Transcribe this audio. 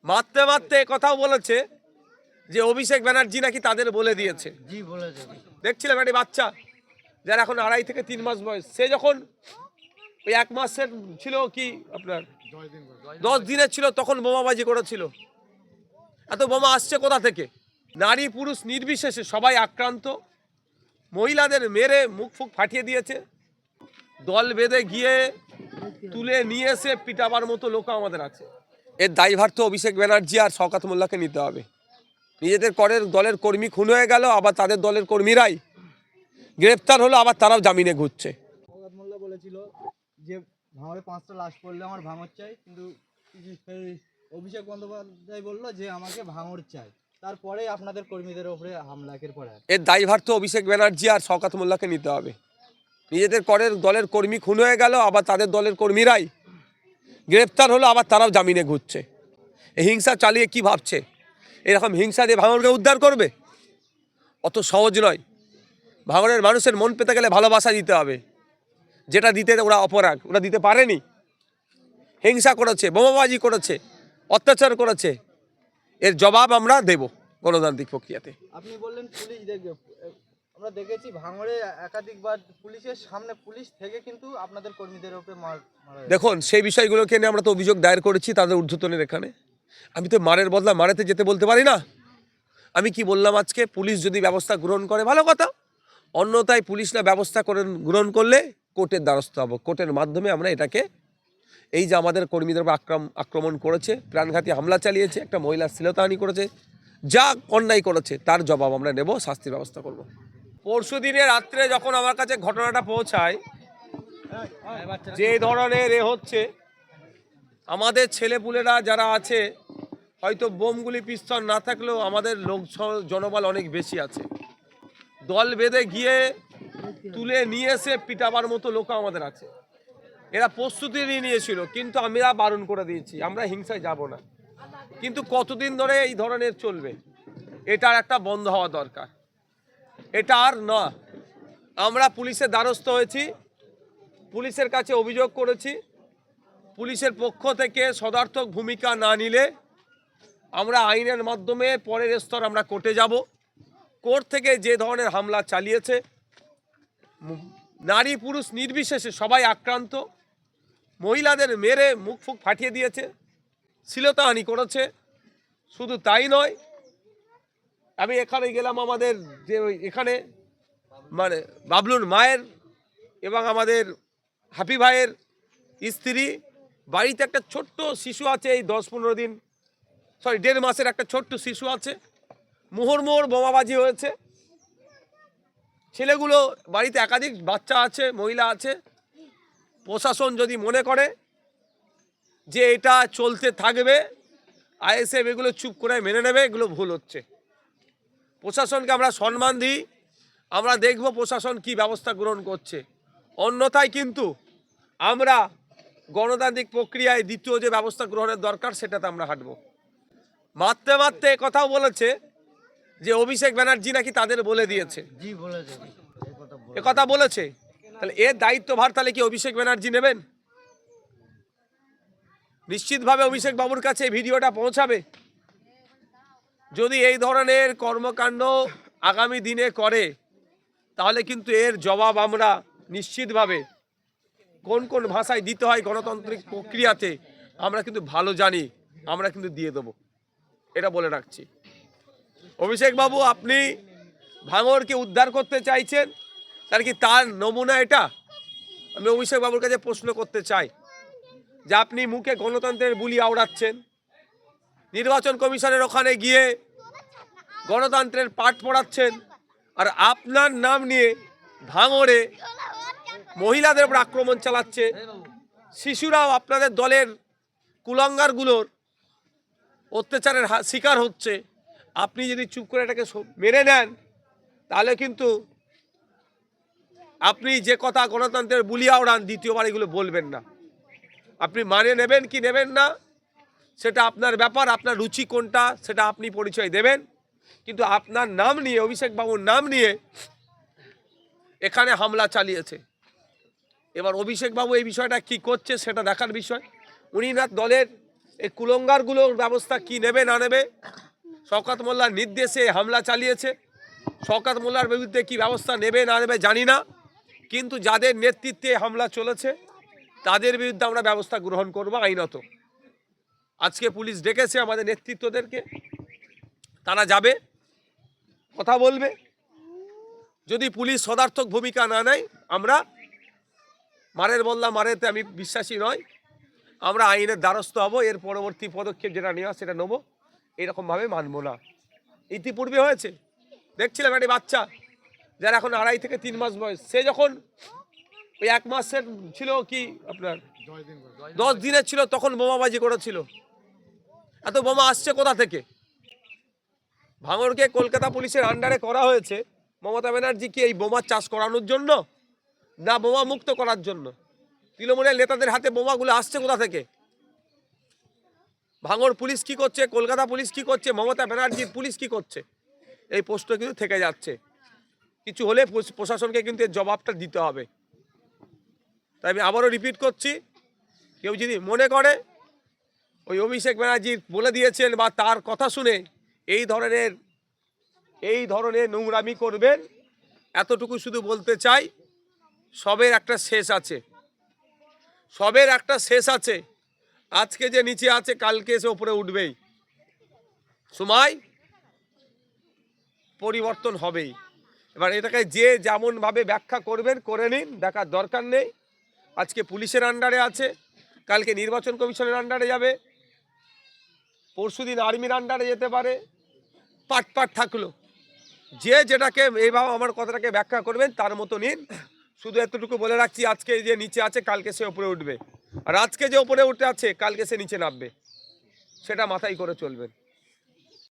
মারতে মারতে কথাও বলেছে যে অভিষেক ব্যানার্জি নাকি তাদের বলে দিয়েছে। জি বলেছে। দেখছিলাম একটি বাচ্চা যার এখন 2.5 থেকে 3 মাস বয়স, সে যখন ওই 1 মাসের ছিল কি আপনার 10 দিনের ছিল তখন বোমাবাজি করেছিল। এত বোমা আসছে কোথা থেকে? নারী পুরুষ নির্বিশেষে সবাই আক্রান্ত। মহিলাদের মেরে মুখ ফুক ফাটিয়ে দিয়েছে। দল বেঁধে গিয়ে তুলে নিয়ে এসে পিটাবার মতো লোক আমাদের আছে। এর দায়ভার তো অভিষেক ব্যানার্জি আর শওকত মোল্লাকে নিতে হবে। নিজেদের দলের কর্মী খুন হয়ে গেল, আবার তাদের দলের কর্মীরাই গ্রেপ্তার হলো, আবার তারাও জামিনে ঘুরছে। শওকত মোল্লা বলেছিল যে ভাঙড়ে 5টা লাশ পড়লে আমার ভাঙড় চাই, কিন্তু অভিষেক বন্দ্যোপাধ্যায় বলল যে আমাকে ভাঙড় চাই। তারপরে আপনাদের কর্মীদের উপরে হামলা একের পর এক। এর দায়ভার তো অভিষেক ব্যানার্জি আর শওকত মোল্লাকে নিতে হবে। নিজেদের দলের কর্মী খুন হয়ে গেল, আবার তাদের দলের কর্মীরাই গ্রেপ্তার হলো, আবার তারাও জামিনে ঘুরছে। এই হিংসা চালিয়ে কি ভাবছে এরকম হিংসা দিয়ে ভাঙড়কে উদ্ধার করবে? অত সহজ নয়। ভাঙড়ের মানুষের মন পেতে গেলে ভালোবাসা দিতে হবে, যেটা দিতে ওরা অপরাগ, ওরা দিতে পারেনি। হিংসা করেছে, বোমাবাজি করেছে, অত্যাচার করেছে, এর জবাব আমরা দেব গণতান্ত্রিক প্রক্রিয়াতে। আপনি বললেন পুলিশ দেখবে, আমরা দেখেছি ভাঙড়ে একাধিকবার পুলিশের সামনে পুলিশ থেকে কিন্তু আপনাদের কর্মীদের উপরে মারা। দেখুন, সেই বিষয়গুলোকে নিয়ে আমরা তো অভিযোগ দায়ের করেছি তাদের ঊর্ধ্বতনের এখানে। আমি তো মারের বদলা মারেতে যেতে বলতে পারি না। আমি কি বললাম আজকে, পুলিশ যদি ব্যবস্থা গ্রহণ করে ভালো কথা, অন্যথায় পুলিশ না ব্যবস্থা গ্রহণ করলে কোর্টের দ্বারস্থ হব। কোর্টের মাধ্যমে আমরা এটাকে, এই যে আমাদের কর্মীদের উপর আক্রমণ করেছে, প্রাণঘাতী হামলা চালিয়েছে, একটা মহিলার শ্লীলতাহানি করেছে, যা অন্যায় করেছে তার জবাব আমরা নেব, শাস্তির ব্যবস্থা করব। পরশু দিনে রাত্রে যখন আমার কাছে ঘটনাটা পৌঁছায়, যে ধরনের হচ্ছে, আমাদের ছেলেপুলেরা যারা আছে, হয়তো বোমগুলি পিস্তল না থাকলেও আমাদের লোক জনবল অনেক বেশি আছে। দল বেঁধে গিয়ে তুলে নিয়ে এসে পিটাবার মতো লোক আমাদের আছে। এরা প্রস্তুতি নিয়েছিল, কিন্তু আমরা বারণ করে দিয়েছি, আমরা হিংসায় যাব না। কিন্তু কতদিন ধরে এই ধরনের চলবে? এটার একটা বন্ধ হওয়া দরকার। এটা আর না। আমরা পুলিশের দ্বারস্থ হয়েছি, পুলিশের কাছে অভিযোগ করেছি। পুলিশের পক্ষ থেকে সদার্থক ভূমিকা না নিলে আমরা আইনের মাধ্যমে পরের স্তর আমরা কোর্টে যাব। কোর্ট থেকে যে ধরনের হামলা চালিয়েছে, নারী পুরুষ নির্বিশেষে সবাই আক্রান্ত। মহিলাদের মেরে মুখ ফুক ফাটিয়ে দিয়েছে, শ্লীলতাহানি করেছে। শুধু তাই নয়, আমি এখানে গেলাম, আমাদের যে এখানে মানে বাবলুর মায়ের এবং আমাদের হাফি ভাইয়ের স্ত্রী বাড়িতে একটা ছোট্ট শিশু আছে, এই 10-15 দিন, 1.5 মাসের একটা ছোট্ট শিশু আছে। মোহর বোমাবাজি হয়েছে। ছেলেগুলো বাড়িতে একাধিক বাচ্চা আছে, মহিলা আছে। প্রশাসন যদি মনে করে যে এটা চলতে থাকবে, আইএসএফ এগুলো চুপ করে মেনে নেবে, এগুলো ভুল হচ্ছে। প্রশাসনকে আমরা সম্মান দিই, আমরা দেখব প্রশাসন কি ব্যবস্থা গ্রহণ করছে। অন্যথায় কিন্তু আমরা গণতান্ত্রিক প্রক্রিয়ায় দ্বিতীয় যে ব্যবস্থা গ্রহণের দরকার সেটাতে আমরা হাঁটব। মারতে মারতে কথাও বলেছে যে অভিষেক ব্যানার্জি নাকি তাদের বলে দিয়েছে। জি বলেছে। কথা বলেছে, তাহলে এর দায়িত্বভার তাহলে কি অভিষেক ব্যানার্জি নেবেন? নিশ্চিতভাবে অভিষেক বাবুর কাছে ভিডিওটা পৌঁছাবে। যদি এই ধরনের কর্মকাণ্ড আগামী দিনে করে, তাহলে কিন্তু এর জবাব আমরা নিশ্চিতভাবে কোন কোন ভাষায় দিতে হয় গণতান্ত্রিক প্রক্রিয়াতে আমরা কিন্তু ভালো জানি, আমরা কিন্তু দিয়ে দেবো, এটা বলে রাখছি। অভিষেক বাবু, আপনি ভাঙড়কে উদ্ধার করতে চাইছেন, তার কি তার নমুনা এটা? আমি অভিষেক বাবুর কাছে প্রশ্ন করতে চাই যে আপনি মুখে গণতন্ত্রের বুলি আওড়াচ্ছেন, নির্বাচন কমিশনের ওখানে গিয়ে গণতন্ত্রের পাঠ পড়াচ্ছেন, আর আপনার নাম নিয়ে ভাঙড়ে মহিলাদের উপর আক্রমণ চালাচ্ছে, শিশুরাও আপনাদের দলের কুলাঙ্গারগুলোর অত্যাচারের শিকার হচ্ছে। আপনি যদি চুপ করে এটাকে মেনে নেন, তাহলে কিন্তু আপনি যে কথা গণতন্ত্রের বুলি আওড়ান, দ্বিতীয়বার এগুলো বলবেন না। আপনি মানে নেবেন কি নেবেন না সেটা আপনার ব্যাপার, আপনার রুচি কোনটা সেটা আপনি পরিচয় দেবেন। কিন্তু আপনার নাম নিয়ে, অভিষেক বাবুর নাম নিয়ে এখানে হামলা চালিয়েছে। এবার অভিষেক বাবু এই বিষয়টা কি করছে সেটা দেখার বিষয়। উনি না দলের এই কুলঙ্গারগুলোর ব্যবস্থা কি নেবে না নেবে। শওকত মোল্লার নির্দেশে হামলা চালিয়েছে, শওকত মোল্লার বিরুদ্ধে কি ব্যবস্থা নেবে না নেবে জানি না, কিন্তু যাদের নেতৃত্বে হামলা চলেছে তাদের বিরুদ্ধে আমরা ব্যবস্থা গ্রহণ করব আইনত। আজকে পুলিশ ডেকেছে আমাদের নেতৃত্বদেরকে, তারা যাবে, কথা বলবে। যদি পুলিশ সদার্থক ভূমিকা না নেয়, আমরা মারের বদলা মারেতে আমি বিশ্বাসী নয়, আমরা আইনের দ্বারস্থ হব। এর পরবর্তী পদক্ষেপ যেটা নেওয়া সেটা নেবো, এরকমভাবে মানব না। ইতিপূর্বে হয়েছে, দেখছিলাম একটি বাচ্চা যার এখন 2.5 থেকে 3 মাস বয়স, সে যখন ওই 1 মাসের ছিল কি আপনার 10 দিনের ছিল, তখন বোমাবাজি করেছিল। এত বোমা আসছে কোথা থেকে? ভাঙড়কে কলকাতা পুলিশের আন্ডারে করা হয়েছে মমতা ব্যানার্জিকে এই বোমার চাষ করানোর জন্য, না বোমা মুক্ত করার জন্য? তৃণমূলের নেতাদের হাতে বোমাগুলো আসছে কোথা থেকে? ভাঙড় পুলিশ কি করছে, কলকাতা পুলিশ কি করছে, মমতা ব্যানার্জির পুলিশ কি করছে? এই প্রশ্ন কিন্তু থেকে যাচ্ছে। কিছু হলে প্রশাসনকে কিন্তু এর জবাবটা দিতে হবে। তাই আমি আবারও রিপিট করছি, কেউ যদি মনে করে ওই অভিষেক ব্যানার্জি বলে দিয়েছেন বা তার কথা শুনে এই ধরনের নোংরামি করবেন, এতটুকু শুধু বলতে চাই, সবের একটা শেষ আছে, সবের একটা শেষ আছে। আজকে যে নিচে আছে কালকে এসে ওপরে উঠবেই, সময় পরিবর্তন হবেই। এবার এটাকে যে যেমনভাবে ব্যাখ্যা করবেন করে নিন, দেখার দরকার নেই। আজকে পুলিশের আন্ডারে আছে, কালকে নির্বাচন কমিশনের আন্ডারে যাবে, পরশুদিন আর্মির আন্ডারে যেতে পারে, পাট পাট থাকলো। যে যেটাকে এইভাবে আমার কথাটাকে ব্যাখ্যা করবেন তার মতো নিন। শুধু এতটুকু বলে রাখছি, আজকে যে নিচে আছে কালকে সে উপরে উঠবে, আর আজকে যে উপরে উঠে আছে কালকে সে নিচে নামবে, সেটা মাথায় করে চলবেন।